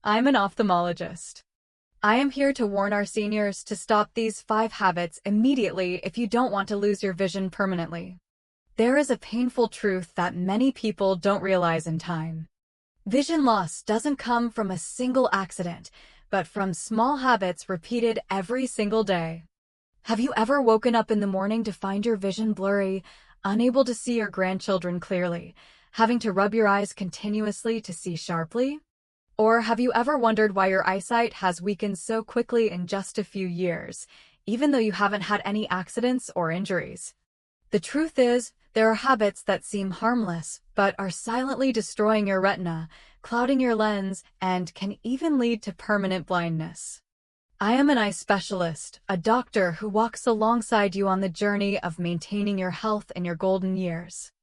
I'm an ophthalmologist. I am here to warn our seniors to stop these 5 habits immediately if you don't want to lose your vision permanently. There is a painful truth that many people don't realize in time. Vision loss doesn't come from a single accident, but from small habits repeated every single day. Have you ever woken up in the morning to find your vision blurry, unable to see your grandchildren clearly, having to rub your eyes continuously to see sharply? Or have you ever wondered why your eyesight has weakened so quickly in just a few years, even though you haven't had any accidents or injuries? The truth is, there are habits that seem harmless, but are silently destroying your retina, clouding your lens, and can even lead to permanent blindness. I am an eye specialist, a doctor who walks alongside you on the journey of maintaining your health in your golden years.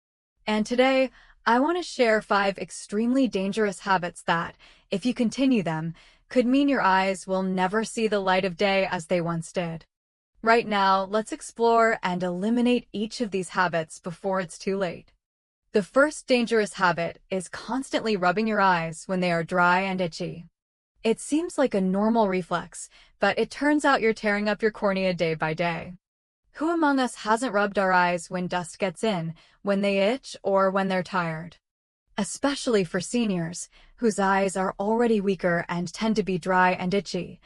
And today, I want to share 5 extremely dangerous habits that, if you continue them, could mean your eyes will never see the light of day as they once did. Right now, let's explore and eliminate each of these habits before it's too late. The first dangerous habit is constantly rubbing your eyes when they are dry and itchy. It seems like a normal reflex, but it turns out you're tearing up your cornea day by day. Who among us hasn't rubbed our eyes when dust gets in, when they itch, or when they're tired? Especially for seniors, whose eyes are already weaker and tend to be dry and itchy,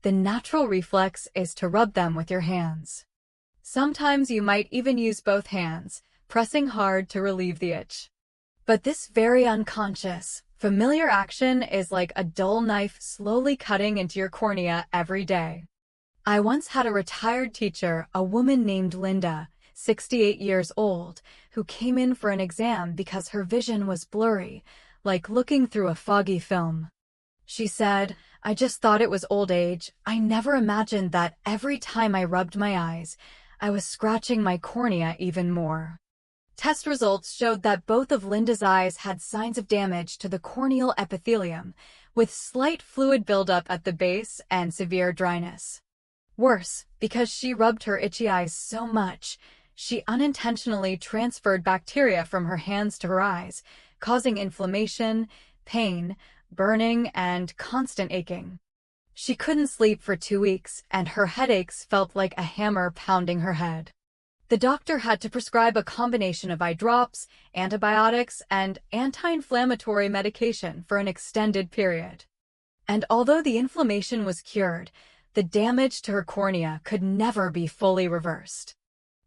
the natural reflex is to rub them with your hands. Sometimes you might even use both hands, pressing hard to relieve the itch. But this very unconscious, familiar action is like a dull knife slowly cutting into your cornea every day. I once had a retired teacher, a woman named Linda, 68 years old, who came in for an exam because her vision was blurry, like looking through a foggy film. She said, "I just thought it was old age. I never imagined that every time I rubbed my eyes, I was scratching my cornea even more." Test results showed that both of Linda's eyes had signs of damage to the corneal epithelium, with slight fluid buildup at the base and severe dryness. Worse, because she rubbed her itchy eyes so much, she unintentionally transferred bacteria from her hands to her eyes, causing inflammation, pain, burning, and constant aching. She couldn't sleep for 2 weeks, and her headaches felt like a hammer pounding her head. The doctor had to prescribe a combination of eye drops, antibiotics, and anti-inflammatory medication for an extended period. And although the inflammation was cured, the damage to her cornea could never be fully reversed.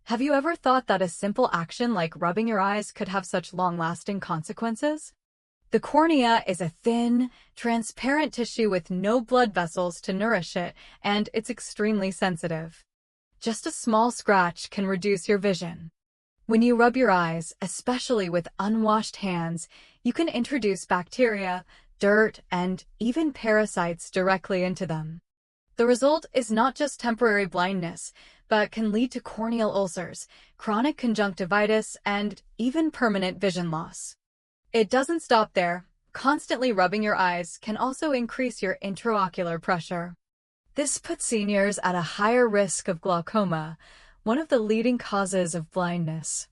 Have you ever thought that a simple action like rubbing your eyes could have such long-lasting consequences? The cornea is a thin, transparent tissue with no blood vessels to nourish it, and it's extremely sensitive. Just a small scratch can reduce your vision. When you rub your eyes, especially with unwashed hands, you can introduce bacteria, dirt, and even parasites directly into them. The result is not just temporary blindness, but can lead to corneal ulcers, chronic conjunctivitis, and even permanent vision loss. It doesn't stop there. Constantly rubbing your eyes can also increase your intraocular pressure. This puts seniors at a higher risk of glaucoma, one of the leading causes of blindness.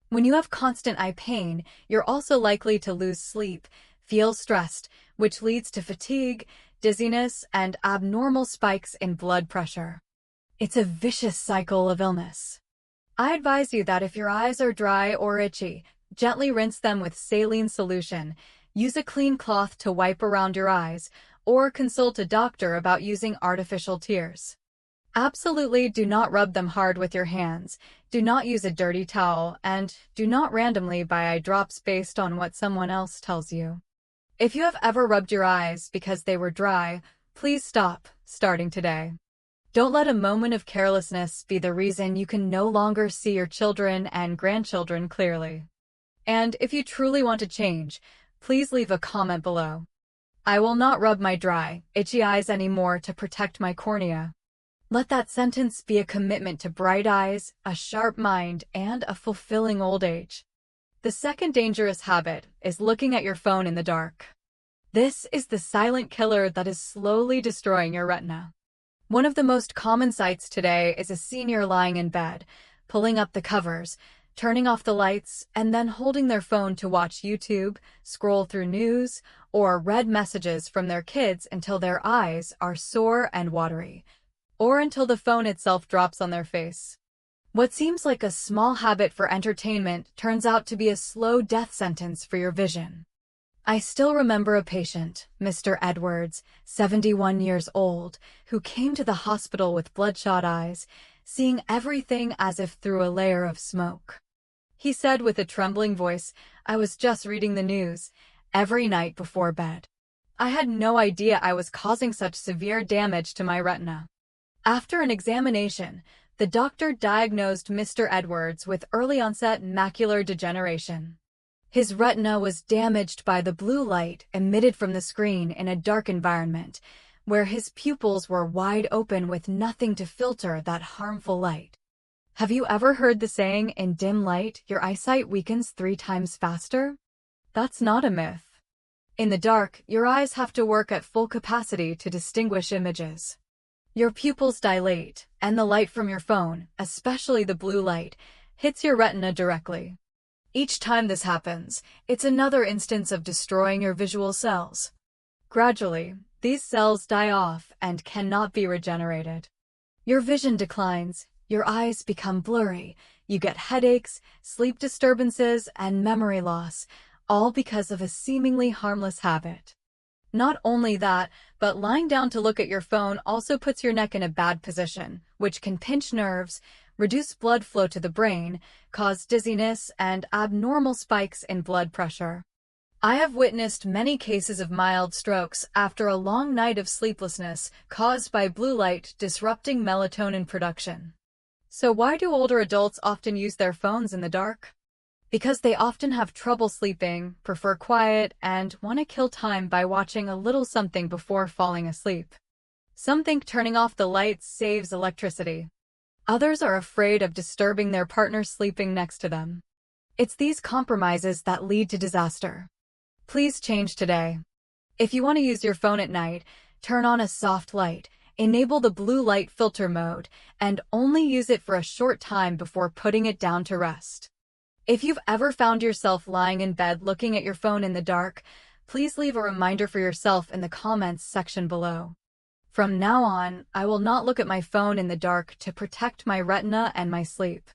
When you have constant eye pain, you're also likely to lose sleep, feel stressed, which leads to fatigue, dizziness, and abnormal spikes in blood pressure. It's a vicious cycle of illness. I advise you that if your eyes are dry or itchy, gently rinse them with saline solution, use a clean cloth to wipe around your eyes, or consult a doctor about using artificial tears. Absolutely do not rub them hard with your hands, do not use a dirty towel, and do not randomly buy eye drops based on what someone else tells you. If you have ever rubbed your eyes because they were dry, please stop, starting today. Don't let a moment of carelessness be the reason you can no longer see your children and grandchildren clearly. And if you truly want to change, please leave a comment below. I will not rub my dry, itchy eyes anymore to protect my cornea. Let that sentence be a commitment to bright eyes, a sharp mind, and a fulfilling old age. The second dangerous habit is looking at your phone in the dark. This is the silent killer that is slowly destroying your retina. One of the most common sights today is a senior lying in bed, pulling up the covers, turning off the lights, and then holding their phone to watch YouTube, scroll through news, or read messages from their kids until their eyes are sore and watery, or until the phone itself drops on their face. What seems like a small habit for entertainment turns out to be a slow death sentence for your vision. I still remember a patient, Mr. Edwards, 71 years old, who came to the hospital with bloodshot eyes, seeing everything as if through a layer of smoke. He said with a trembling voice, "I was just reading the news every night before bed. I had no idea I was causing such severe damage to my retina." After an examination, the doctor diagnosed Mr. Edwards with early-onset macular degeneration. His retina was damaged by the blue light emitted from the screen in a dark environment, where his pupils were wide open with nothing to filter that harmful light. Have you ever heard the saying, "In dim light, your eyesight weakens 3 times faster"? That's not a myth. In the dark, your eyes have to work at full capacity to distinguish images. Your pupils dilate, and the light from your phone, especially the blue light, hits your retina directly. Each time this happens, it's another instance of destroying your visual cells. Gradually, these cells die off and cannot be regenerated. Your vision declines, your eyes become blurry, you get headaches, sleep disturbances, and memory loss, all because of a seemingly harmless habit. Not only that, but lying down to look at your phone also puts your neck in a bad position, which can pinch nerves, reduce blood flow to the brain, cause dizziness, and abnormal spikes in blood pressure. I have witnessed many cases of mild strokes after a long night of sleeplessness caused by blue light disrupting melatonin production. So why do older adults often use their phones in the dark? Because they often have trouble sleeping, prefer quiet, and want to kill time by watching a little something before falling asleep. Some think turning off the lights saves electricity. Others are afraid of disturbing their partner sleeping next to them. It's these compromises that lead to disaster. Please change today. If you want to use your phone at night, turn on a soft light, enable the blue light filter mode, and only use it for a short time before putting it down to rest. If you've ever found yourself lying in bed looking at your phone in the dark, please leave a reminder for yourself in the comments section below. From now on, I will not look at my phone in the dark to protect my retina and my sleep.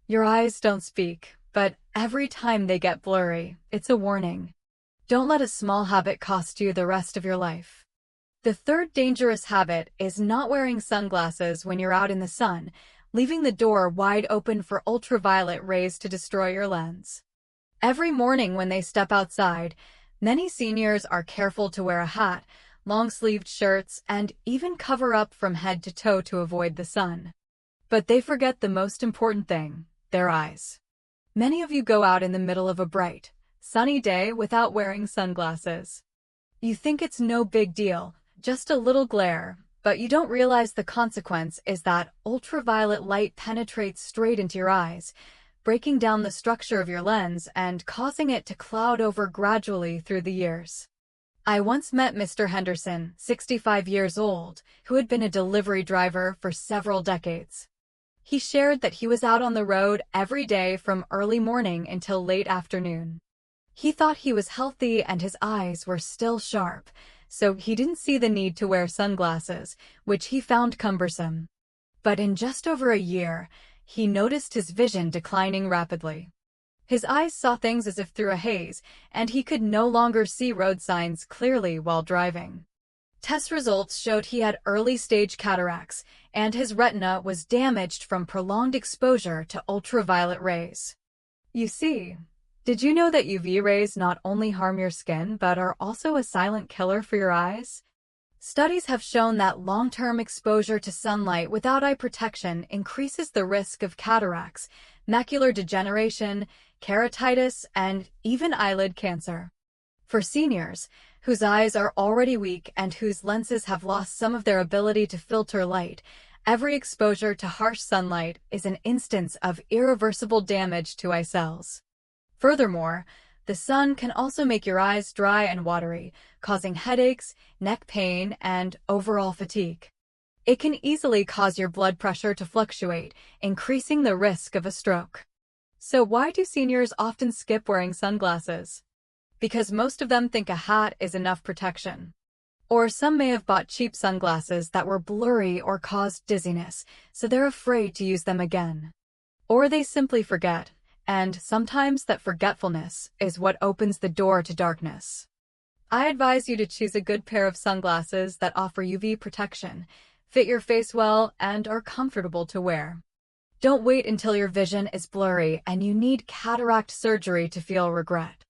Your eyes don't speak, but every time they get blurry, it's a warning. Don't let a small habit cost you the rest of your life. The third dangerous habit is not wearing sunglasses when you're out in the sun, leaving the door wide open for ultraviolet rays to destroy your lens. Every morning when they step outside, many seniors are careful to wear a hat, long-sleeved shirts, and even cover up from head to toe to avoid the sun. But they forget the most important thing, their eyes. Many of you go out in the middle of a bright, sunny day without wearing sunglasses. You think it's no big deal, just a little glare, but you don't realize the consequence is that ultraviolet light penetrates straight into your eyes, breaking down the structure of your lens and causing it to cloud over gradually through the years. I once met Mr. Henderson, 65 years old, who had been a delivery driver for several decades. He shared that he was out on the road every day from early morning until late afternoon. He thought he was healthy and his eyes were still sharp, so he didn't see the need to wear sunglasses, which he found cumbersome. But in just over a year, he noticed his vision declining rapidly. His eyes saw things as if through a haze, and he could no longer see road signs clearly while driving. Test results showed he had early-stage cataracts, and his retina was damaged from prolonged exposure to ultraviolet rays. You see, did you know that UV rays not only harm your skin but are also a silent killer for your eyes? Studies have shown that long-term exposure to sunlight without eye protection increases the risk of cataracts, macular degeneration, keratitis, and even eyelid cancer. For seniors, whose eyes are already weak and whose lenses have lost some of their ability to filter light, every exposure to harsh sunlight is an instance of irreversible damage to eye cells. Furthermore, the sun can also make your eyes dry and watery, causing headaches, neck pain, and overall fatigue. It can easily cause your blood pressure to fluctuate, increasing the risk of a stroke. So why do seniors often skip wearing sunglasses? because most of them think a hat is enough protection. Or some may have bought cheap sunglasses that were blurry or caused dizziness, so they're afraid to use them again. Or they simply forget, and sometimes that forgetfulness is what opens the door to darkness. I advise you to choose a good pair of sunglasses that offer UV protection, fit your face well, and are comfortable to wear. Don't wait until your vision is blurry and you need cataract surgery to feel regret.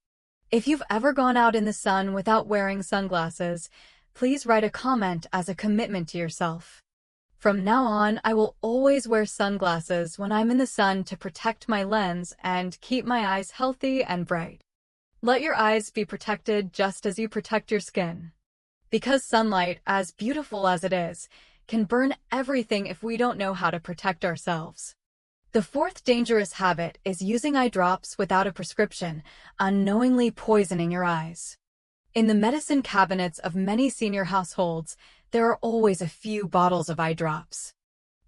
If you've ever gone out in the sun without wearing sunglasses, please write a comment as a commitment to yourself. From now on, I will always wear sunglasses when I'm in the sun to protect my lens and keep my eyes healthy and bright. Let your eyes be protected just as you protect your skin. Because sunlight, as beautiful as it is, can burn everything if we don't know how to protect ourselves. The fourth dangerous habit is using eye drops without a prescription, unknowingly poisoning your eyes. In the medicine cabinets of many senior households, there are always a few bottles of eye drops.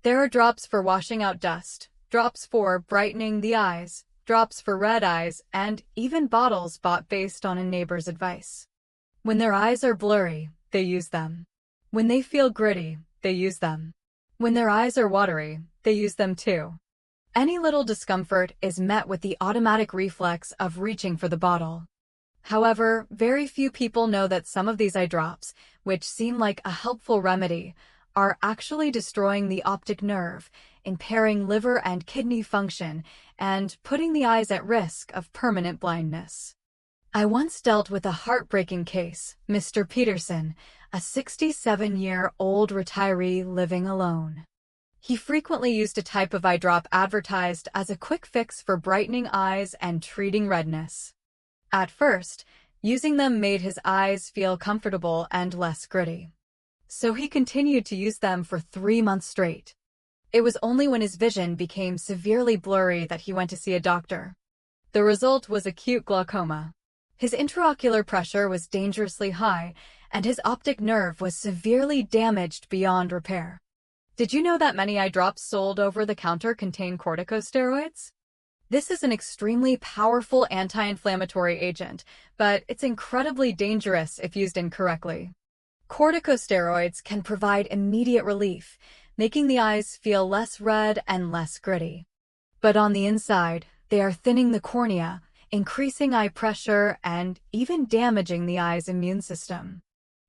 There are drops for washing out dust, drops for brightening the eyes, drops for red eyes, and even bottles bought based on a neighbor's advice. When their eyes are blurry, they use them. When they feel gritty, they use them. When their eyes are watery, they use them too. Any little discomfort is met with the automatic reflex of reaching for the bottle. However, very few people know that some of these eye drops, which seem like a helpful remedy, are actually destroying the optic nerve, impairing liver and kidney function, and putting the eyes at risk of permanent blindness. I once dealt with a heartbreaking case, Mr. Peterson, a 67-year-old retiree living alone. He frequently used a type of eye drop advertised as a quick fix for brightening eyes and treating redness. At first, using them made his eyes feel comfortable and less gritty. So he continued to use them for 3 months straight. It was only when his vision became severely blurry that he went to see a doctor. The result was acute glaucoma. His intraocular pressure was dangerously high, and his optic nerve was severely damaged beyond repair. Did you know that many eye drops sold over the counter contain corticosteroids? This is an extremely powerful anti-inflammatory agent, but it's incredibly dangerous if used incorrectly. Corticosteroids can provide immediate relief, making the eyes feel less red and less gritty. But on the inside, they are thinning the cornea, increasing eye pressure, and even damaging the eye's immune system.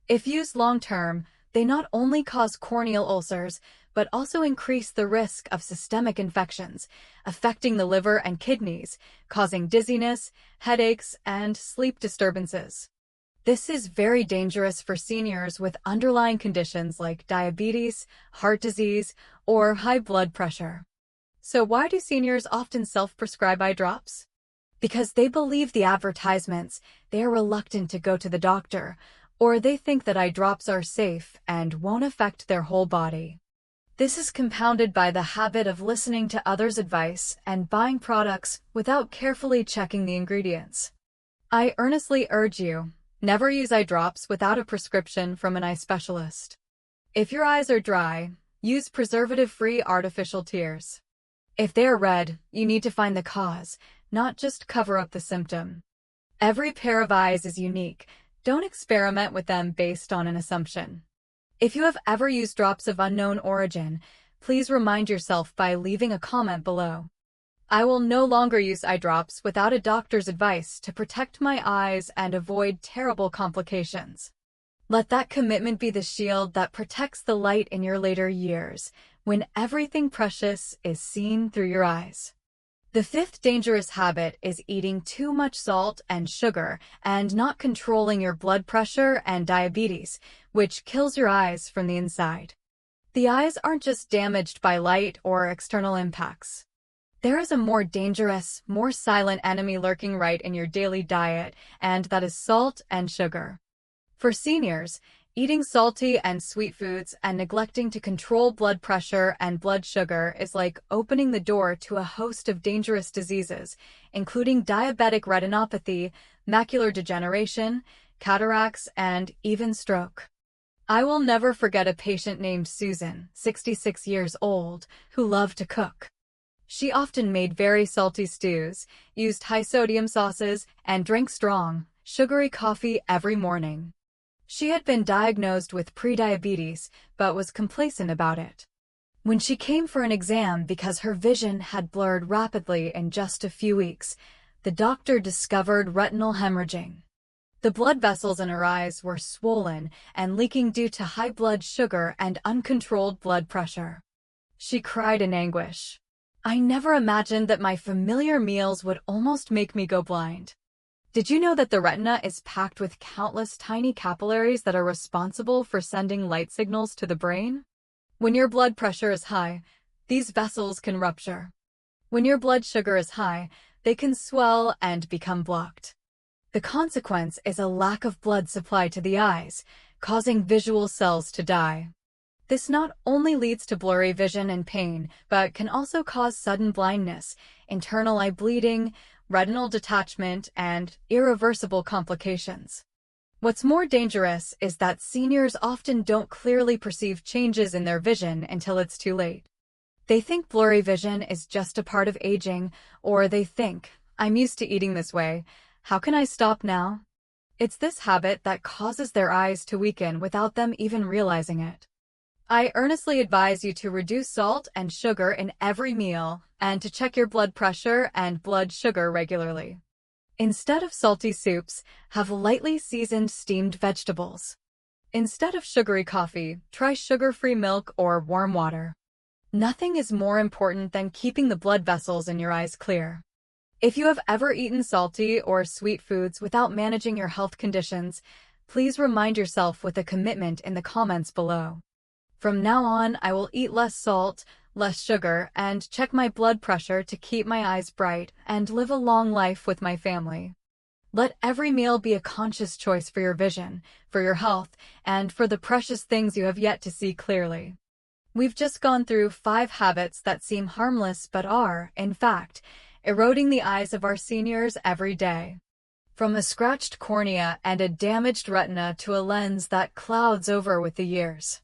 If used long-term, they not only cause corneal ulcers, but also increase the risk of systemic infections, affecting the liver and kidneys, causing dizziness, headaches, and sleep disturbances. This is very dangerous for seniors with underlying conditions like diabetes, heart disease, or high blood pressure. So why do seniors often self-prescribe eye drops? Because they believe the advertisements, they are reluctant to go to the doctor, or they think that eye drops are safe and won't affect their whole body. This is compounded by the habit of listening to others' advice and buying products without carefully checking the ingredients. I earnestly urge you, never use eye drops without a prescription from an eye specialist. If your eyes are dry, use preservative-free artificial tears. If they are red, you need to find the cause, not just cover up the symptom. Every pair of eyes is unique. Don't experiment with them based on an assumption. If you have ever used drops of unknown origin, please remind yourself by leaving a comment below. I will no longer use eye drops without a doctor's advice to protect my eyes and avoid terrible complications. Let that commitment be the shield that protects the light in your later years, when everything precious is seen through your eyes. The fifth dangerous habit is eating too much salt and sugar and not controlling your blood pressure and diabetes, which kills your eyes from the inside. The eyes aren't just damaged by light or external impacts. There is a more dangerous, more silent enemy lurking right in your daily diet, and that is salt and sugar. For seniors, eating salty and sweet foods and neglecting to control blood pressure and blood sugar is like opening the door to a host of dangerous diseases, including diabetic retinopathy, macular degeneration, cataracts, and even stroke. I will never forget a patient named Susan, 66 years old, who loved to cook. She often made very salty stews, used high-sodium sauces, and drank strong, sugary coffee every morning. She had been diagnosed with prediabetes, but was complacent about it. When she came for an exam because her vision had blurred rapidly in just a few weeks, the doctor discovered retinal hemorrhaging. The blood vessels in her eyes were swollen and leaking due to high blood sugar and uncontrolled blood pressure. She cried in anguish. "I never imagined that my familiar meals would almost make me go blind." Did you know that the retina is packed with countless tiny capillaries that are responsible for sending light signals to the brain? When your blood pressure is high, these vessels can rupture. When your blood sugar is high, they can swell and become blocked. The consequence is a lack of blood supply to the eyes, causing visual cells to die. This not only leads to blurry vision and pain, but can also cause sudden blindness, internal eye bleeding, retinal detachment, and irreversible complications. What's more dangerous is that seniors often don't clearly perceive changes in their vision until it's too late. They think blurry vision is just a part of aging, or they think, "I'm used to eating this way. How can I stop now?" It's this habit that causes their eyes to weaken without them even realizing it. I earnestly advise you to reduce salt and sugar in every meal and to check your blood pressure and blood sugar regularly. Instead of salty soups, have lightly seasoned steamed vegetables. Instead of sugary coffee, try sugar-free milk or warm water. Nothing is more important than keeping the blood vessels in your eyes clear. If you have ever eaten salty or sweet foods without managing your health conditions, please remind yourself with a commitment in the comments below. From now on, I will eat less salt, less sugar, and check my blood pressure to keep my eyes bright and live a long life with my family. Let every meal be a conscious choice for your vision, for your health, and for the precious things you have yet to see clearly. We've just gone through 5 habits that seem harmless but are, in fact, eroding the eyes of our seniors every day. From a scratched cornea and a damaged retina to a lens that clouds over with the years.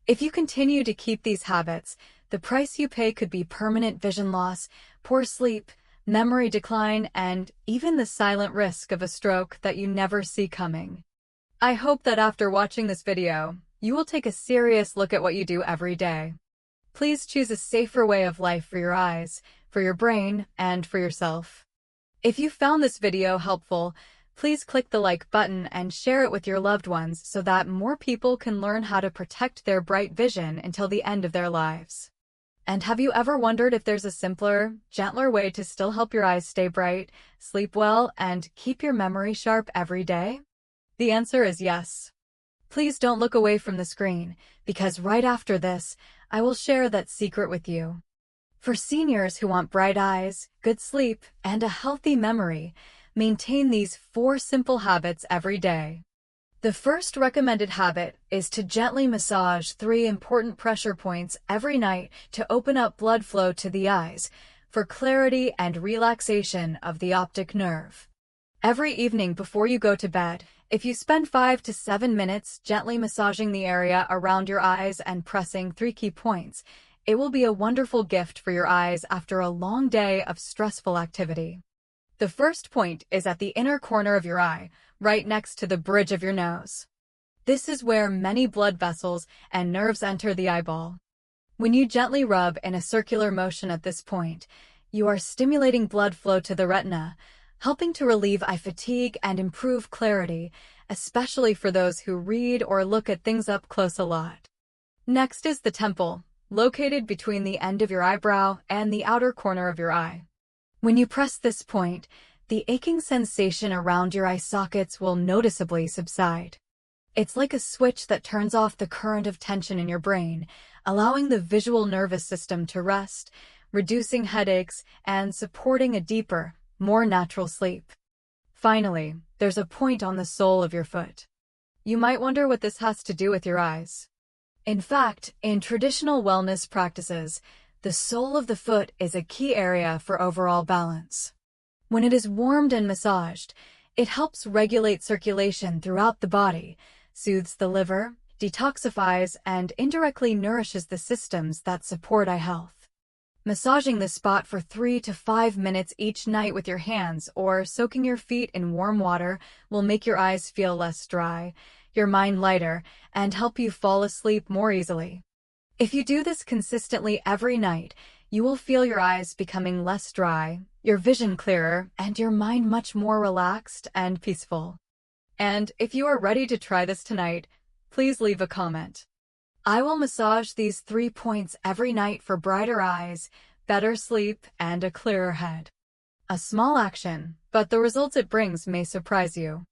If you continue to keep these habits, the price you pay could be permanent vision loss, poor sleep, memory decline, and even the silent risk of a stroke that you never see coming. I hope that after watching this video, you will take a serious look at what you do every day. Please choose a safer way of life for your eyes, for your brain, and for yourself. If you found this video helpful, please click the like button and share it with your loved ones so that more people can learn how to protect their bright vision until the end of their lives. And have you ever wondered if there's a simpler, gentler way to still help your eyes stay bright, sleep well, and keep your memory sharp every day? The answer is yes. Please don't look away from the screen, because right after this, I will share that secret with you. For seniors who want bright eyes, good sleep, and a healthy memory, maintain these 4 simple habits every day. The first recommended habit is to gently massage 3 important pressure points every night to open up blood flow to the eyes for clarity and relaxation of the optic nerve. Every evening before you go to bed, if you spend 5 to 7 minutes gently massaging the area around your eyes and pressing 3 key points, it will be a wonderful gift for your eyes after a long day of stressful activity. The first point is at the inner corner of your eye, right next to the bridge of your nose. This is where many blood vessels and nerves enter the eyeball. When you gently rub in a circular motion at this point, you are stimulating blood flow to the retina, helping to relieve eye fatigue and improve clarity, especially for those who read or look at things up close a lot. Next is the temple, located between the end of your eyebrow and the outer corner of your eye. When you press this point, the aching sensation around your eye sockets will noticeably subside. It's like a switch that turns off the current of tension in your brain, allowing the visual nervous system to rest, reducing headaches, and supporting a deeper, more natural sleep. Finally, there's a point on the sole of your foot. You might wonder what this has to do with your eyes. In fact, in traditional wellness practices, the sole of the foot is a key area for overall balance. When it is warmed and massaged, it helps regulate circulation throughout the body, soothes the liver, detoxifies, and indirectly nourishes the systems that support eye health. Massaging the spot for 3 to 5 minutes each night with your hands or soaking your feet in warm water will make your eyes feel less dry, your mind lighter, and help you fall asleep more easily. If you do this consistently every night, you will feel your eyes becoming less dry, your vision clearer, and your mind much more relaxed and peaceful. And if you are ready to try this tonight, please leave a comment. I will massage these 3 points every night for brighter eyes, better sleep, and a clearer head. A small action, but the results it brings may surprise you.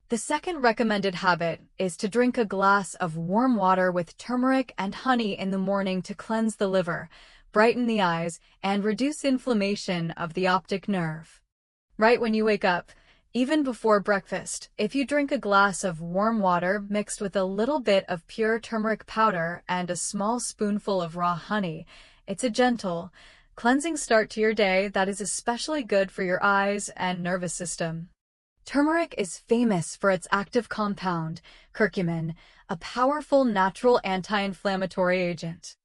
The second recommended habit is to drink a glass of warm water with turmeric and honey in the morning to cleanse the liver, brighten the eyes, and reduce inflammation of the optic nerve. Right when you wake up, even before breakfast, if you drink a glass of warm water mixed with a little bit of pure turmeric powder and a small spoonful of raw honey, it's a gentle, cleansing start to your day that is especially good for your eyes and nervous system. Turmeric is famous for its active compound, curcumin, a powerful natural anti-inflammatory agent.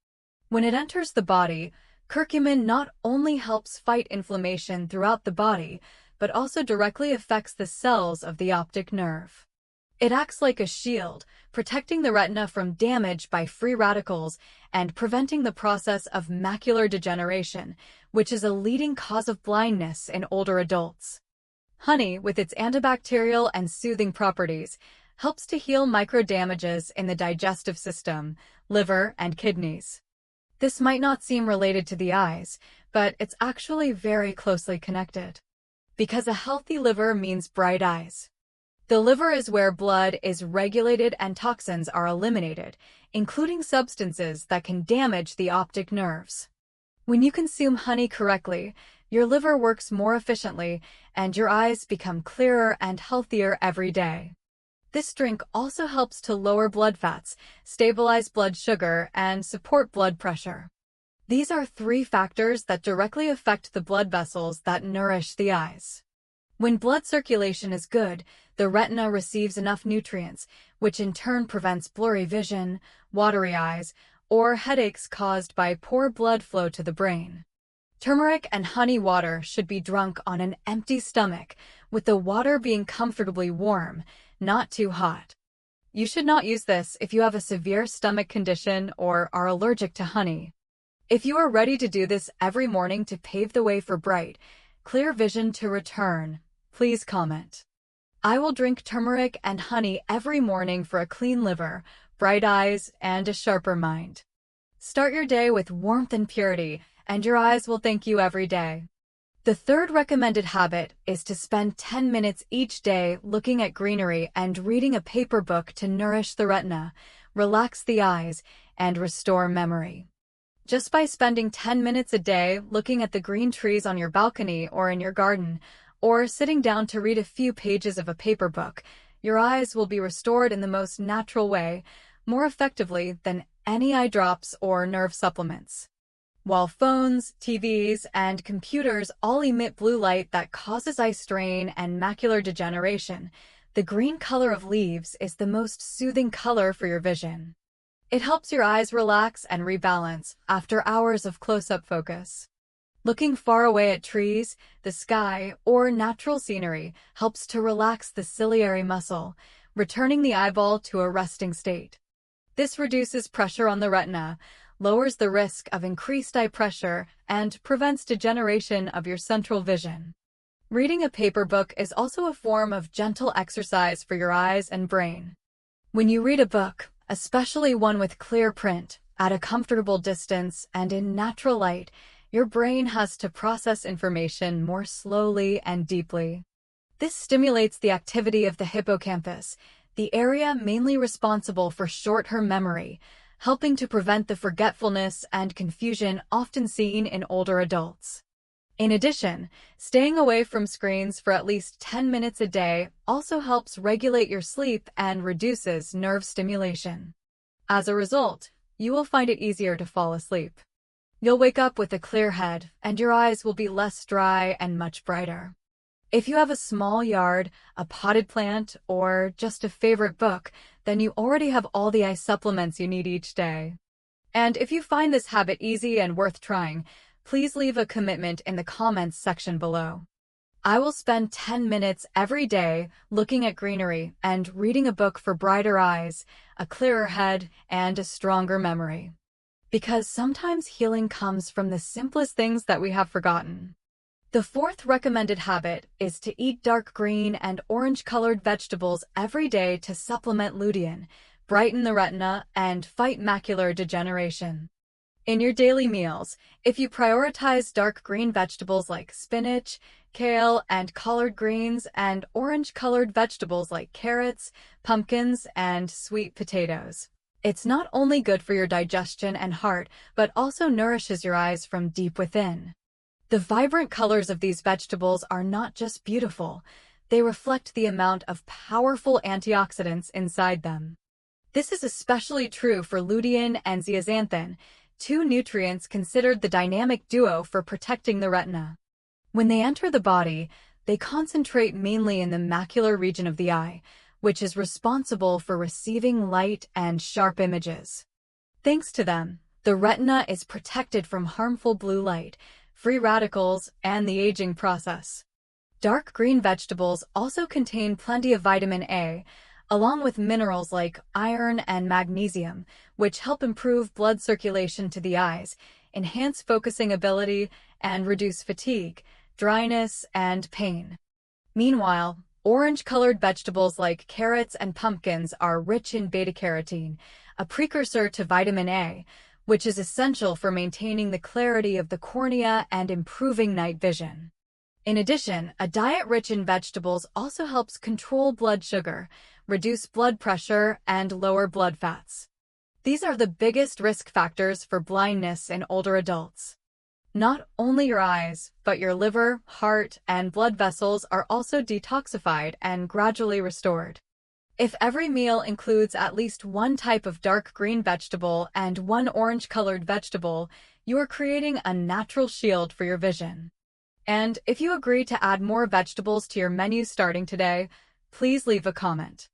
When it enters the body, curcumin not only helps fight inflammation throughout the body, but also directly affects the cells of the optic nerve. It acts like a shield, protecting the retina from damage by free radicals and preventing the process of macular degeneration, which is a leading cause of blindness in older adults. Honey, with its antibacterial and soothing properties, helps to heal micro-damages in the digestive system, liver, and kidneys. This might not seem related to the eyes, but it's actually very closely connected. Because a healthy liver means bright eyes. The liver is where blood is regulated and toxins are eliminated, including substances that can damage the optic nerves. When you consume honey correctly, your liver works more efficiently and your eyes become clearer and healthier every day. This drink also helps to lower blood fats, stabilize blood sugar, and support blood pressure. These are 3 factors that directly affect the blood vessels that nourish the eyes. When blood circulation is good, the retina receives enough nutrients, which in turn prevents blurry vision, watery eyes, or headaches caused by poor blood flow to the brain. Turmeric and honey water should be drunk on an empty stomach, with the water being comfortably warm, not too hot. You should not use this if you have a severe stomach condition or are allergic to honey. If you are ready to do this every morning to pave the way for bright, clear vision to return, please comment. I will drink turmeric and honey every morning for a clean liver, bright eyes, and a sharper mind. Start your day with warmth and purity, and your eyes will thank you every day. The third recommended habit is to spend 10 minutes each day looking at greenery and reading a paper book to nourish the retina, relax the eyes, and restore memory. Just by spending 10 minutes a day looking at the green trees on your balcony or in your garden, or sitting down to read a few pages of a paper book, your eyes will be restored in the most natural way, more effectively than any eye drops or nerve supplements. While phones, TVs, and computers all emit blue light that causes eye strain and macular degeneration, the green color of leaves is the most soothing color for your vision. It helps your eyes relax and rebalance after hours of close-up focus. Looking far away at trees, the sky, or natural scenery helps to relax the ciliary muscle, returning the eyeball to a resting state. This reduces pressure on the retina, lowers the risk of increased eye pressure, and prevents degeneration of your central vision. Reading a paper book is also a form of gentle exercise for your eyes and brain. When you read a book, especially one with clear print, at a comfortable distance and in natural light, your brain has to process information more slowly and deeply. This stimulates the activity of the hippocampus, the area mainly responsible for short-term memory, helping to prevent the forgetfulness and confusion often seen in older adults. In addition, staying away from screens for at least 10 minutes a day also helps regulate your sleep and reduces nerve stimulation. As a result, you will find it easier to fall asleep. You'll wake up with a clear head, and your eyes will be less dry and much brighter. If you have a small yard, a potted plant, or just a favorite book, then you already have all the eye supplements you need each day. And if you find this habit easy and worth trying, please leave a commitment in the comments section below. I will spend 10 minutes every day looking at greenery and reading a book for brighter eyes, a clearer head, and a stronger memory. Because sometimes healing comes from the simplest things that we have forgotten. The fourth recommended habit is to eat dark green and orange-colored vegetables every day to supplement lutein, brighten the retina, and fight macular degeneration. In your daily meals, if you prioritize dark green vegetables like spinach, kale, and collard greens, and orange-colored vegetables like carrots, pumpkins, and sweet potatoes, it's not only good for your digestion and heart, but also nourishes your eyes from deep within. The vibrant colors of these vegetables are not just beautiful, they reflect the amount of powerful antioxidants inside them. This is especially true for lutein and zeaxanthin, two nutrients considered the dynamic duo for protecting the retina. When they enter the body, they concentrate mainly in the macular region of the eye, which is responsible for receiving light and sharp images. Thanks to them, the retina is protected from harmful blue light, free radicals, and the aging process. Dark green vegetables also contain plenty of vitamin A, along with minerals like iron and magnesium, which help improve blood circulation to the eyes, enhance focusing ability, and reduce fatigue, dryness, and pain. Meanwhile, orange-colored vegetables like carrots and pumpkins are rich in beta-carotene, a precursor to vitamin A, which is essential for maintaining the clarity of the cornea and improving night vision. In addition, a diet rich in vegetables also helps control blood sugar, reduce blood pressure, and lower blood fats. These are the biggest risk factors for blindness in older adults. Not only your eyes, but your liver, heart, and blood vessels are also detoxified and gradually restored. If every meal includes at least one type of dark green vegetable and one orange-colored vegetable, you are creating a natural shield for your vision. And if you agree to add more vegetables to your menu starting today, please leave a comment.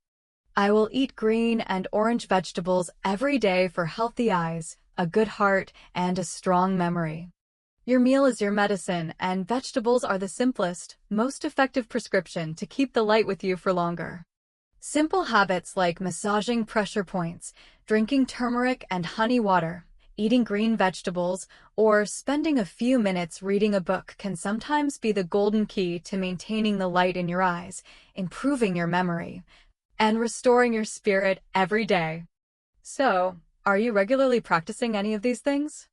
I will eat green and orange vegetables every day for healthy eyes, a good heart, and a strong memory. Your meal is your medicine, and vegetables are the simplest, most effective prescription to keep the light with you for longer. Simple habits like massaging pressure points, drinking turmeric and honey water, eating green vegetables, or spending a few minutes reading a book can sometimes be the golden key to maintaining the light in your eyes, improving your memory, and restoring your spirit every day. So, are you regularly practicing any of these things?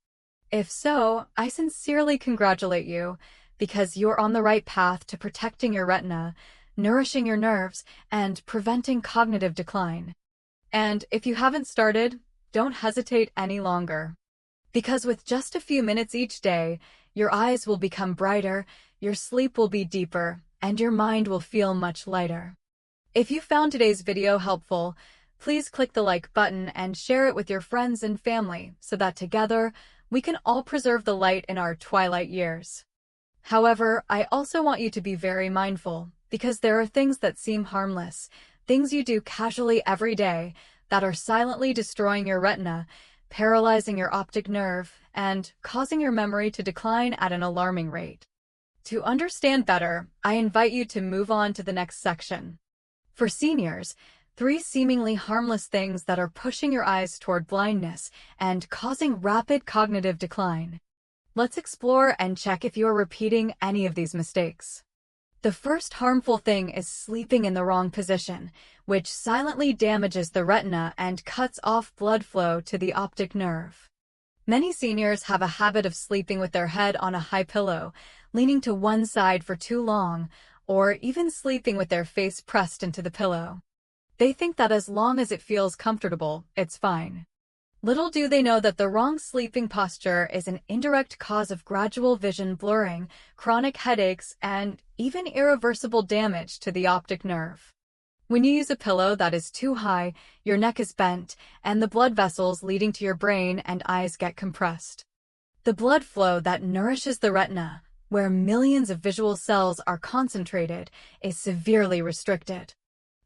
If so, I sincerely congratulate you, because you're on the right path to protecting your retina, nourishing your nerves, and preventing cognitive decline. And if you haven't started, don't hesitate any longer. Because with just a few minutes each day, your eyes will become brighter, your sleep will be deeper, and your mind will feel much lighter. If you found today's video helpful, please click the like button and share it with your friends and family so that together we can all preserve the light in our twilight years. However, I also want you to be very mindful, because there are things that seem harmless, things you do casually every day, that are silently destroying your retina, paralyzing your optic nerve, and causing your memory to decline at an alarming rate. To understand better, I invite you to move on to the next section. For seniors, 3 seemingly harmless things that are pushing your eyes toward blindness and causing rapid cognitive decline. Let's explore and check if you are repeating any of these mistakes. The first harmful thing is sleeping in the wrong position, which silently damages the retina and cuts off blood flow to the optic nerve. Many seniors have a habit of sleeping with their head on a high pillow, leaning to one side for too long, or even sleeping with their face pressed into the pillow. They think that as long as it feels comfortable, it's fine. Little do they know that the wrong sleeping posture is an indirect cause of gradual vision blurring, chronic headaches, and even irreversible damage to the optic nerve. When you use a pillow that is too high, your neck is bent, and the blood vessels leading to your brain and eyes get compressed. The blood flow that nourishes the retina, where millions of visual cells are concentrated, is severely restricted.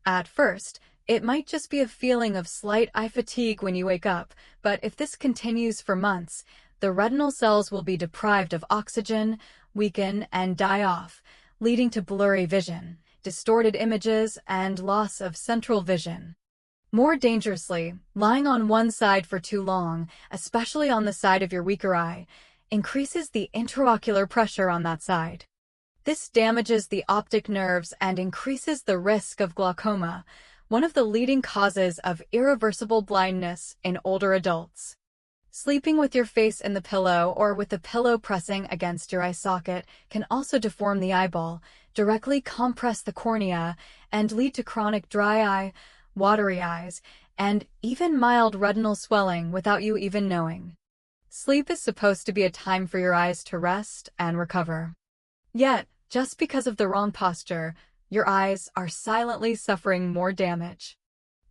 At first, it might just be a feeling of slight eye fatigue when you wake up, but if this continues for months, the retinal cells will be deprived of oxygen, weaken, and die off, leading to blurry vision, distorted images, and loss of central vision. More dangerously, lying on one side for too long, especially on the side of your weaker eye, increases the intraocular pressure on that side. This damages the optic nerves and increases the risk of glaucoma, one of the leading causes of irreversible blindness in older adults. Sleeping with your face in the pillow or with the pillow pressing against your eye socket can also deform the eyeball, directly compress the cornea, and lead to chronic dry eye, watery eyes, and even mild retinal swelling without you even knowing. Sleep is supposed to be a time for your eyes to rest and recover. Yet, just because of the wrong posture, your eyes are silently suffering more damage.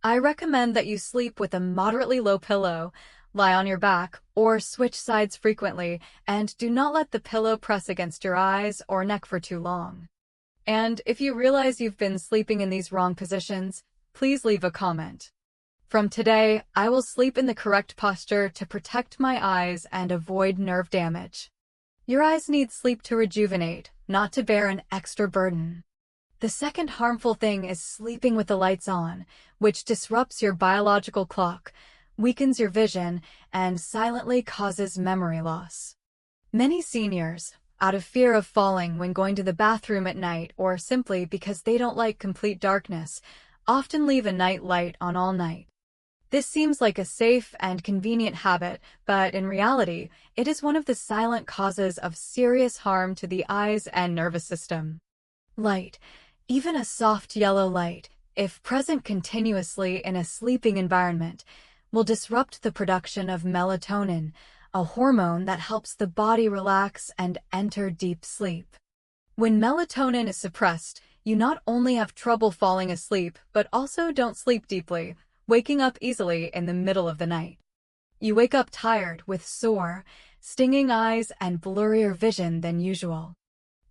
I recommend that you sleep with a moderately low pillow, lie on your back, or switch sides frequently, and do not let the pillow press against your eyes or neck for too long. And if you realize you've been sleeping in these wrong positions, please leave a comment. From today, I will sleep in the correct posture to protect my eyes and avoid nerve damage. Your eyes need sleep to rejuvenate, not to bear an extra burden. The second harmful thing is sleeping with the lights on, which disrupts your biological clock, weakens your vision, and silently causes memory loss. Many seniors, out of fear of falling when going to the bathroom at night or simply because they don't like complete darkness, often leave a night light on all night. This seems like a safe and convenient habit, but in reality, it is one of the silent causes of serious harm to the eyes and nervous system. Light, even a soft yellow light, if present continuously in a sleeping environment, will disrupt the production of melatonin, a hormone that helps the body relax and enter deep sleep. When melatonin is suppressed, you not only have trouble falling asleep, but also don't sleep deeply, waking up easily in the middle of the night. You wake up tired with sore, stinging eyes and blurrier vision than usual.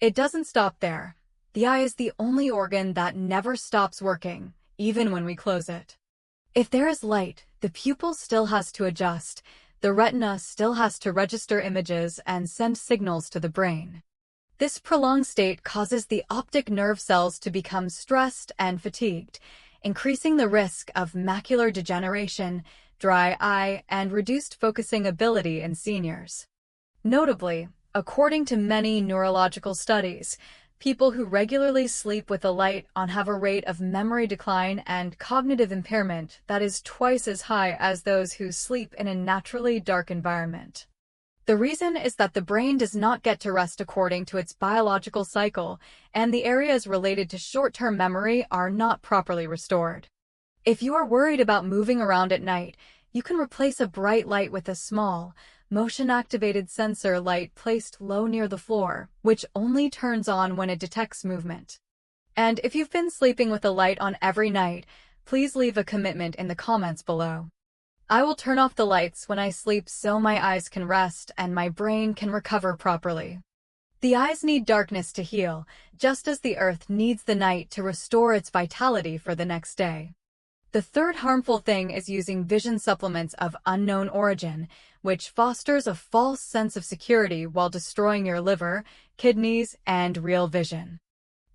It doesn't stop there. The eye is the only organ that never stops working, even when we close it. If there is light, the pupil still has to adjust, the retina still has to register images and send signals to the brain. This prolonged state causes the optic nerve cells to become stressed and fatigued, increasing the risk of macular degeneration, dry eye, and reduced focusing ability in seniors. Notably, according to many neurological studies, people who regularly sleep with a light on have a rate of memory decline and cognitive impairment that is twice as high as those who sleep in a naturally dark environment. The reason is that the brain does not get to rest according to its biological cycle, and the areas related to short-term memory are not properly restored. If you are worried about moving around at night, you can replace a bright light with a small, motion-activated sensor light placed low near the floor, which only turns on when it detects movement. And if you've been sleeping with a light on every night, please leave a commitment in the comments below. I will turn off the lights when I sleep so my eyes can rest and my brain can recover properly. The eyes need darkness to heal, just as the earth needs the night to restore its vitality for the next day. The third harmful thing is using vision supplements of unknown origin, which fosters a false sense of security while destroying your liver, kidneys, and real vision.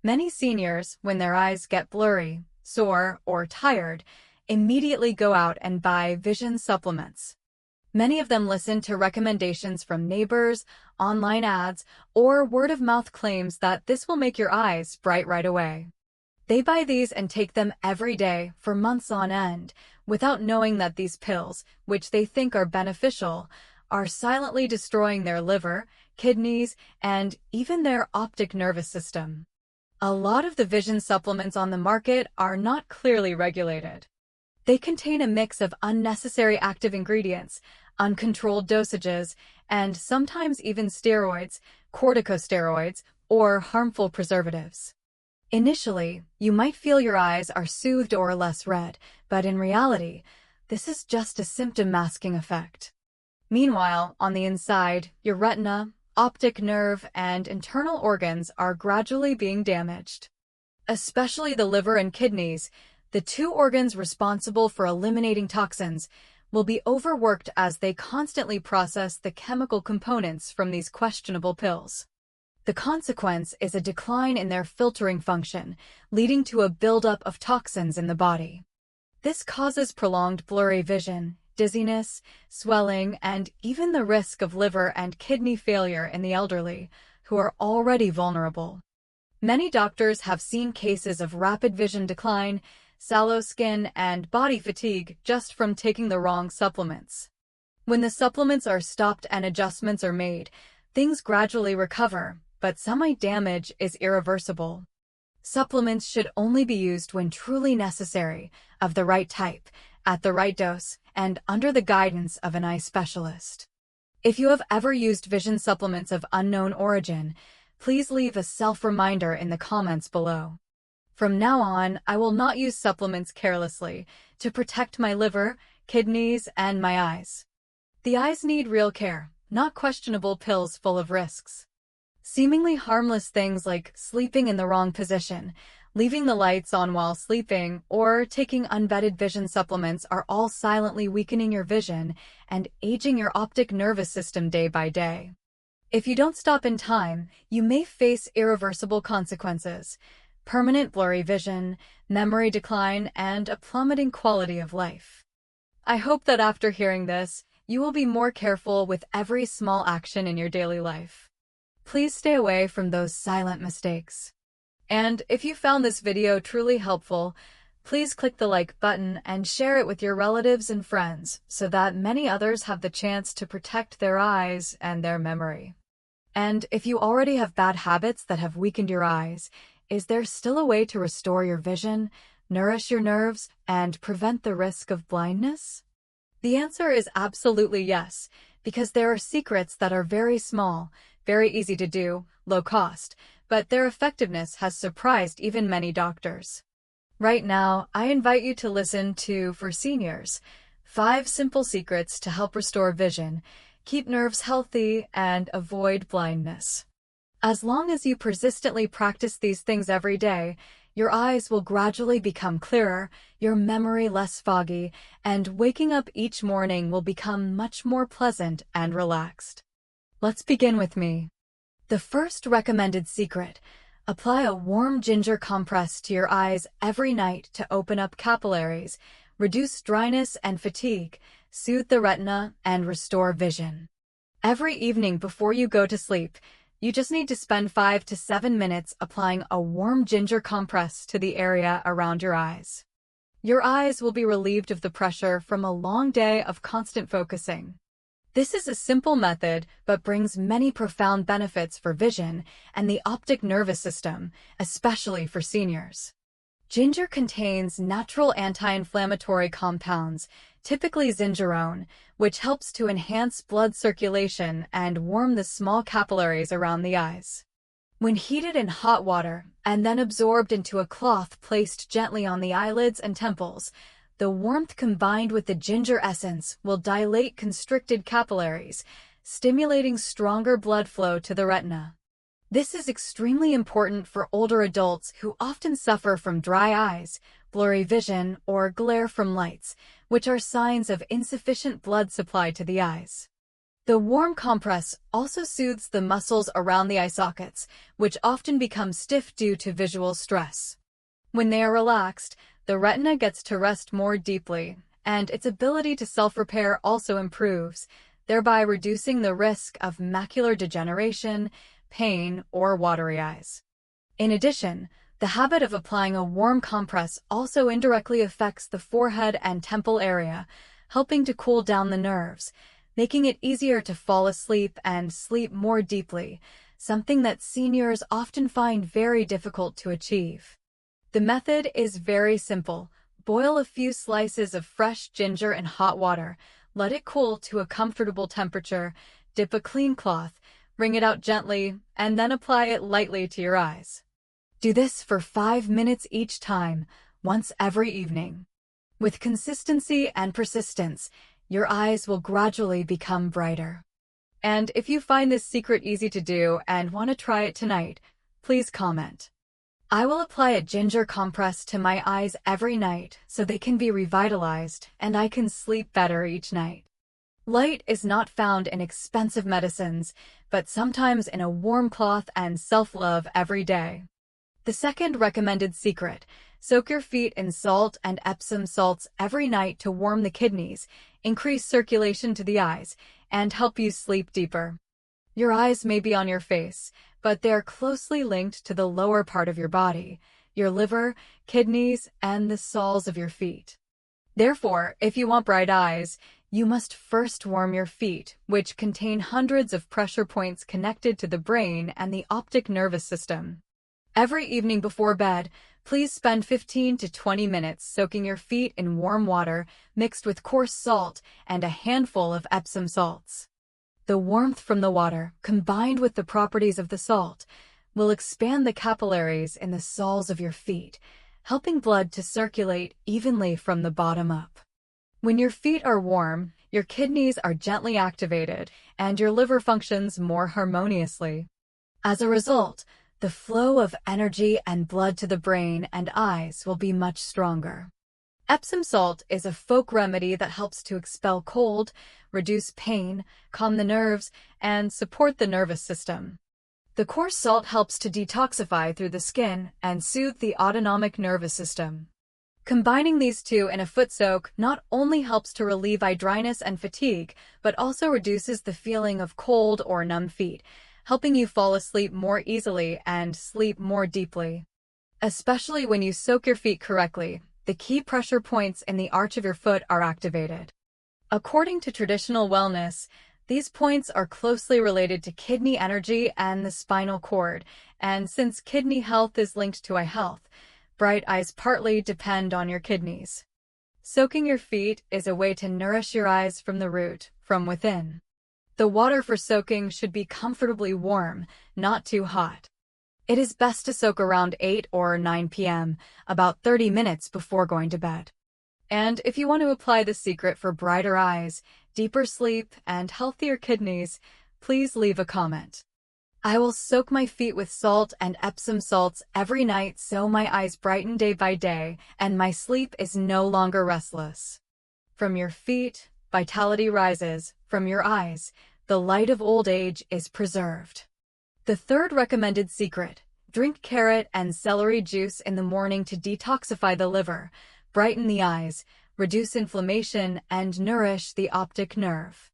Many seniors, when their eyes get blurry, sore, or tired, immediately go out and buy vision supplements. Many of them listen to recommendations from neighbors, online ads, or word-of-mouth claims that this will make your eyes bright right away. They buy these and take them every day for months on end, without knowing that these pills, which they think are beneficial, are silently destroying their liver, kidneys, and even their optic nervous system. A lot of the vision supplements on the market are not clearly regulated. They contain a mix of unnecessary active ingredients, uncontrolled dosages, and sometimes even steroids, corticosteroids, or harmful preservatives. Initially, you might feel your eyes are soothed or less red, but in reality, this is just a symptom masking effect. Meanwhile, on the inside, your retina, optic nerve, and internal organs are gradually being damaged. Especially the liver and kidneys, the two organs responsible for eliminating toxins, will be overworked as they constantly process the chemical components from these questionable pills. The consequence is a decline in their filtering function, leading to a buildup of toxins in the body. This causes prolonged blurry vision, dizziness, swelling, and even the risk of liver and kidney failure in the elderly, who are already vulnerable. Many doctors have seen cases of rapid vision decline, sallow skin, and body fatigue just from taking the wrong supplements. When the supplements are stopped and adjustments are made, things gradually recover, but some damage is irreversible. Supplements should only be used when truly necessary, of the right type, at the right dose, and under the guidance of an eye specialist. If you have ever used vision supplements of unknown origin, please leave a self-reminder in the comments below. From now on, I will not use supplements carelessly to protect my liver, kidneys, and my eyes. The eyes need real care, not questionable pills full of risks. Seemingly harmless things like sleeping in the wrong position, leaving the lights on while sleeping, or taking unvetted vision supplements are all silently weakening your vision and aging your optic nervous system day by day. If you don't stop in time, you may face irreversible consequences: permanent blurry vision, memory decline, and a plummeting quality of life. I hope that after hearing this, you will be more careful with every small action in your daily life. Please stay away from those silent mistakes. And if you found this video truly helpful, please click the like button and share it with your relatives and friends so that many others have the chance to protect their eyes and their memory. And if you already have bad habits that have weakened your eyes, is there still a way to restore your vision, nourish your nerves, and prevent the risk of blindness? The answer is absolutely yes, because there are secrets that are very small, very easy to do, low cost, but their effectiveness has surprised even many doctors. Right now, I invite you to listen to, for seniors, 5 simple secrets to help restore vision, keep nerves healthy, and avoid blindness. As long as you persistently practice these things every day, your eyes will gradually become clearer, your memory less foggy, and waking up each morning will become much more pleasant and relaxed. Let's begin with me. The first recommended secret: apply a warm ginger compress to your eyes every night to open up capillaries, reduce dryness and fatigue, soothe the retina, and restore vision. Every evening before you go to sleep, you just need to spend 5 to 7 minutes applying a warm ginger compress to the area around your eyes. Your eyes will be relieved of the pressure from a long day of constant focusing. This is a simple method, but brings many profound benefits for vision and the optic nervous system, especially for seniors. Ginger contains natural anti-inflammatory compounds, typically zingerone, which helps to enhance blood circulation and warm the small capillaries around the eyes. When heated in hot water and then absorbed into a cloth placed gently on the eyelids and temples, the warmth combined with the ginger essence will dilate constricted capillaries, stimulating stronger blood flow to the retina. This is extremely important for older adults who often suffer from dry eyes, blurry vision, or glare from lights, which are signs of insufficient blood supply to the eyes. The warm compress also soothes the muscles around the eye sockets, which often become stiff due to visual stress. When they are relaxed, the retina gets to rest more deeply, and its ability to self-repair also improves, thereby reducing the risk of macular degeneration, pain, or watery eyes. In addition, the habit of applying a warm compress also indirectly affects the forehead and temple area, helping to cool down the nerves, making it easier to fall asleep and sleep more deeply, something that seniors often find very difficult to achieve. The method is very simple. Boil a few slices of fresh ginger in hot water, let it cool to a comfortable temperature, dip a clean cloth, wring it out gently, and then apply it lightly to your eyes. Do this for 5 minutes each time, once every evening. With consistency and persistence, your eyes will gradually become brighter. And if you find this secret easy to do and want to try it tonight, please comment. I will apply a ginger compress to my eyes every night so they can be revitalized and I can sleep better each night. Light is not found in expensive medicines, but sometimes in a warm cloth and self-love every day. The second recommended secret: soak your feet in salt and Epsom salts every night to warm the kidneys, increase circulation to the eyes, and help you sleep deeper. Your eyes may be on your face, but they are closely linked to the lower part of your body, your liver, kidneys, and the soles of your feet. Therefore, if you want bright eyes, you must first warm your feet, which contain hundreds of pressure points connected to the brain and the optic nervous system. Every evening before bed, please spend 15 to 20 minutes soaking your feet in warm water mixed with coarse salt and a handful of Epsom salts. The warmth from the water, combined with the properties of the salt, will expand the capillaries in the soles of your feet, helping blood to circulate evenly from the bottom up. When your feet are warm, your kidneys are gently activated, and your liver functions more harmoniously. As a result, the flow of energy and blood to the brain and eyes will be much stronger. Epsom salt is a folk remedy that helps to expel cold, reduce pain, calm the nerves, and support the nervous system. The coarse salt helps to detoxify through the skin and soothe the autonomic nervous system. Combining these two in a foot soak not only helps to relieve eye dryness and fatigue, but also reduces the feeling of cold or numb feet, helping you fall asleep more easily and sleep more deeply. Especially when you soak your feet correctly, the key pressure points in the arch of your foot are activated. According to traditional wellness, these points are closely related to kidney energy and the spinal cord, and since kidney health is linked to eye health, bright eyes partly depend on your kidneys. Soaking your feet is a way to nourish your eyes from the root, from within. The water for soaking should be comfortably warm, not too hot. It is best to soak around 8 or 9 p.m., about 30 minutes before going to bed. And if you want to apply the secret for brighter eyes, deeper sleep, and healthier kidneys, please leave a comment. I will soak my feet with salt and Epsom salts every night so my eyes brighten day by day and my sleep is no longer restless. From your feet, vitality rises. From your eyes, the light of old age is preserved. The third recommended secret: drink carrot and celery juice in the morning to detoxify the liver, brighten the eyes, reduce inflammation, and nourish the optic nerve.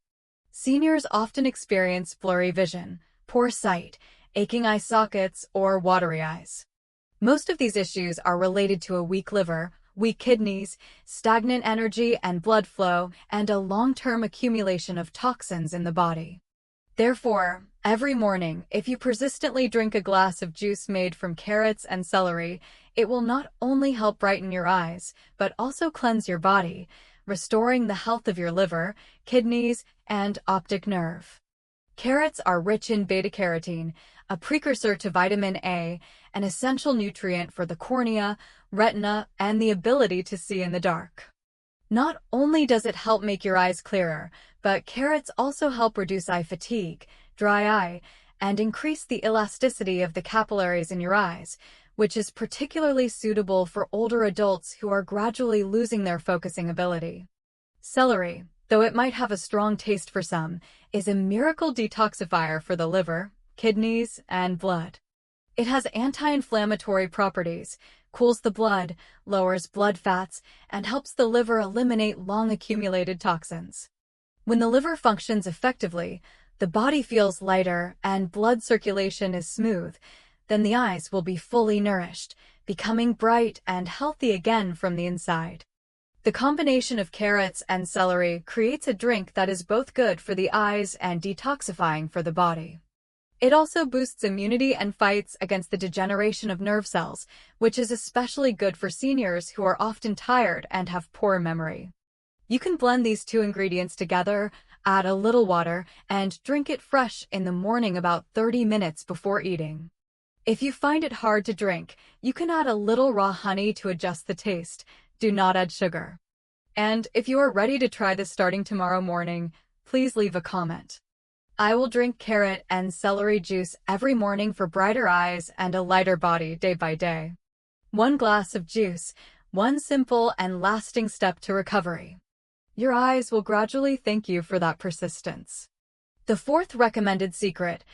Seniors often experience blurry vision, poor sight, aching eye sockets, or watery eyes. Most of these issues are related to a weak liver, weak kidneys, stagnant energy and blood flow, and a long-term accumulation of toxins in the body. Therefore, every morning, if you persistently drink a glass of juice made from carrots and celery, it will not only help brighten your eyes, but also cleanse your body, restoring the health of your liver, kidneys, and optic nerve. Carrots are rich in beta-carotene, a precursor to vitamin A, an essential nutrient for the cornea, retina, and the ability to see in the dark. Not only does it help make your eyes clearer, but carrots also help reduce eye fatigue, dry eye, and increase the elasticity of the capillaries in your eyes, which is particularly suitable for older adults who are gradually losing their focusing ability. Celery, though it might have a strong taste for some, is a miracle detoxifier for the liver, kidneys, and blood. It has anti-inflammatory properties, cools the blood, lowers blood fats, and helps the liver eliminate long-accumulated toxins. When the liver functions effectively, the body feels lighter and blood circulation is smooth, then the eyes will be fully nourished, becoming bright and healthy again from the inside. The combination of carrots and celery creates a drink that is both good for the eyes and detoxifying for the body. It also boosts immunity and fights against the degeneration of nerve cells, which is especially good for seniors who are often tired and have poor memory. You can blend these two ingredients together, add a little water, and drink it fresh in the morning about 30 minutes before eating. If you find it hard to drink, you can add a little raw honey to adjust the taste. Do not add sugar. And if you are ready to try this starting tomorrow morning, please leave a comment. I will drink carrot and celery juice every morning for brighter eyes and a lighter body day by day. One glass of juice, one simple and lasting step to recovery. Your eyes will gradually thank you for that persistence. The fourth recommended secret: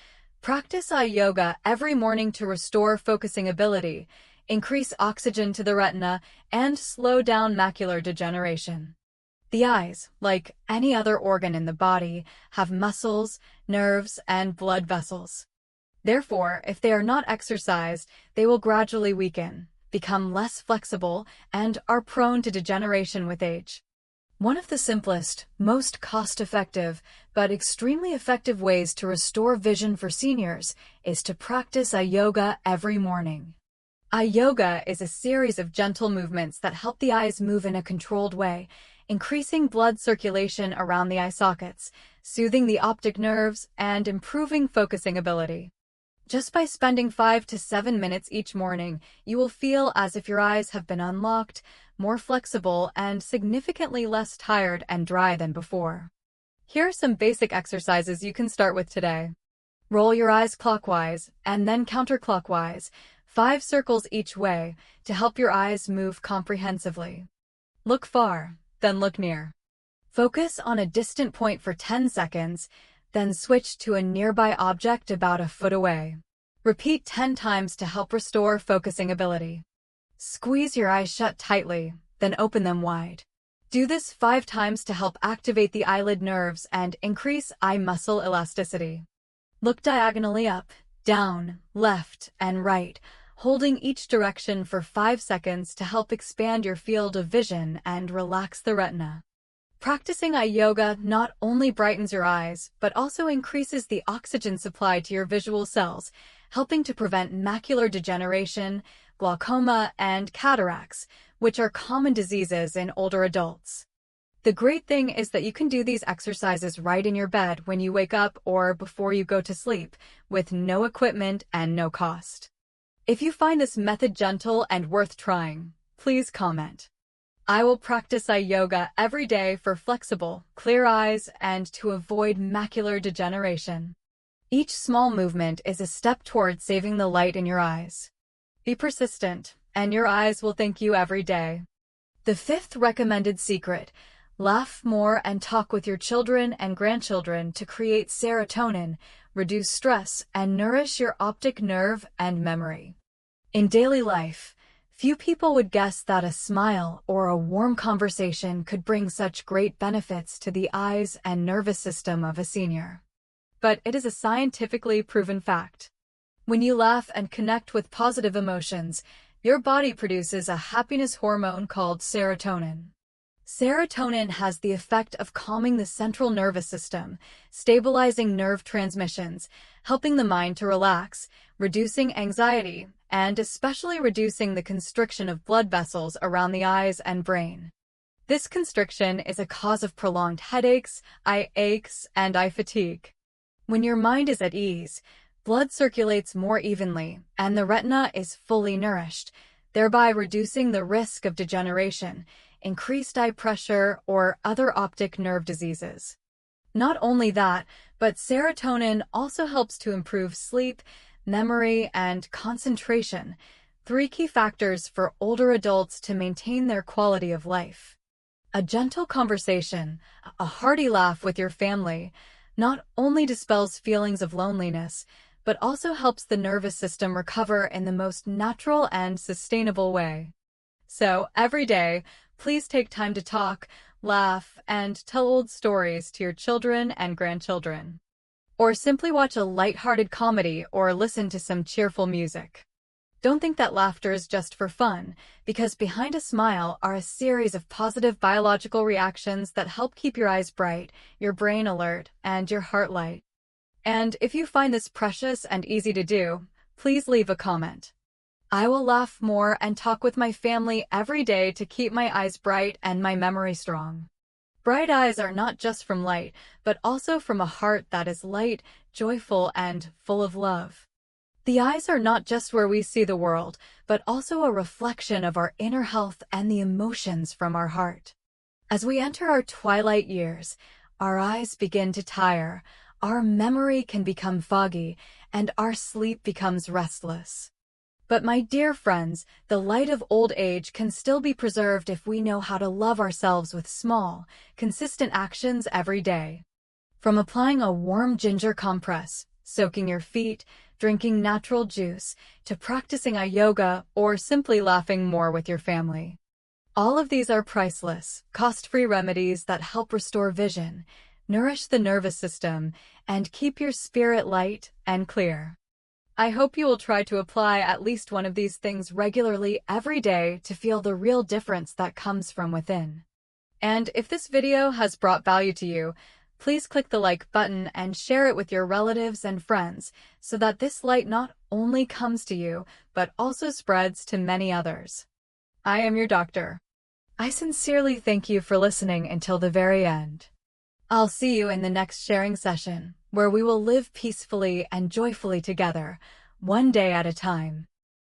practice eye yoga every morning to restore focusing ability, increase oxygen to the retina, and slow down macular degeneration. The eyes, like any other organ in the body, have muscles, nerves, and blood vessels. Therefore, if they are not exercised, they will gradually weaken, become less flexible, and are prone to degeneration with age. One of the simplest, most cost-effective, but extremely effective ways to restore vision for seniors is to practice eye yoga every morning. Eye yoga is a series of gentle movements that help the eyes move in a controlled way, increasing blood circulation around the eye sockets, soothing the optic nerves, and improving focusing ability. Just by spending 5 to 7 minutes each morning, you will feel as if your eyes have been unlocked, more flexible, and significantly less tired and dry than before. Here are some basic exercises you can start with today. Roll your eyes clockwise and then counterclockwise, 5 circles each way, to help your eyes move comprehensively. Look far, then look near. Focus on a distant point for 10 seconds, then switch to a nearby object about a foot away. Repeat 10 times to help restore focusing ability. Squeeze your eyes shut tightly, then open them wide. Do this 5 times to help activate the eyelid nerves and increase eye muscle elasticity. Look diagonally up, down, left, and right, holding each direction for 5 seconds to help expand your field of vision and relax the retina. Practicing eye yoga not only brightens your eyes, but also increases the oxygen supply to your visual cells, helping to prevent macular degeneration, glaucoma, and cataracts, which are common diseases in older adults. The great thing is that you can do these exercises right in your bed when you wake up or before you go to sleep, with no equipment and no cost. If you find this method gentle and worth trying, please comment. I will practice eye yoga every day for flexible, clear eyes and to avoid macular degeneration. Each small movement is a step toward saving the light in your eyes. Be persistent, and your eyes will thank you every day. The fifth recommended secret: laugh more and talk with your children and grandchildren to create serotonin, reduce stress, and nourish your optic nerve and memory. In daily life, few people would guess that a smile or a warm conversation could bring such great benefits to the eyes and nervous system of a senior. But it is a scientifically proven fact. When you laugh and connect with positive emotions, your body produces a happiness hormone called serotonin. Serotonin has the effect of calming the central nervous system, stabilizing nerve transmissions, helping the mind to relax, reducing anxiety, and especially reducing the constriction of blood vessels around the eyes and brain. This constriction is a cause of prolonged headaches, eye aches, and eye fatigue. When your mind is at ease, blood circulates more evenly, and the retina is fully nourished, thereby reducing the risk of degeneration, increased eye pressure, or other optic nerve diseases. Not only that, but serotonin also helps to improve sleep, memory, and concentration, 3 key factors for older adults to maintain their quality of life. A gentle conversation, a hearty laugh with your family, not only dispels feelings of loneliness, but also helps the nervous system recover in the most natural and sustainable way. So, every day, please take time to talk, laugh, and tell old stories to your children and grandchildren. Or simply watch a light-hearted comedy or listen to some cheerful music. Don't think that laughter is just for fun, because behind a smile are a series of positive biological reactions that help keep your eyes bright, your brain alert, and your heart light. And if you find this precious and easy to do, please leave a comment. I will laugh more and talk with my family every day to keep my eyes bright and my memory strong. Bright eyes are not just from light, but also from a heart that is light, joyful, and full of love. The eyes are not just where we see the world, but also a reflection of our inner health and the emotions from our heart. As we enter our twilight years, our eyes begin to tire, our memory can become foggy and our sleep becomes restless. But my dear friends, the light of old age can still be preserved if we know how to love ourselves with small, consistent actions every day. From applying a warm ginger compress, soaking your feet, drinking natural juice, to practicing a yoga or simply laughing more with your family. All of these are priceless, cost-free remedies that help restore vision, nourish the nervous system, and keep your spirit light and clear. I hope you will try to apply at least one of these things regularly every day to feel the real difference that comes from within. And if this video has brought value to you, please click the like button and share it with your relatives and friends so that this light not only comes to you, but also spreads to many others. I am your doctor. I sincerely thank you for listening until the very end. I'll see you in the next sharing session, where we will live peacefully and joyfully together, one day at a time.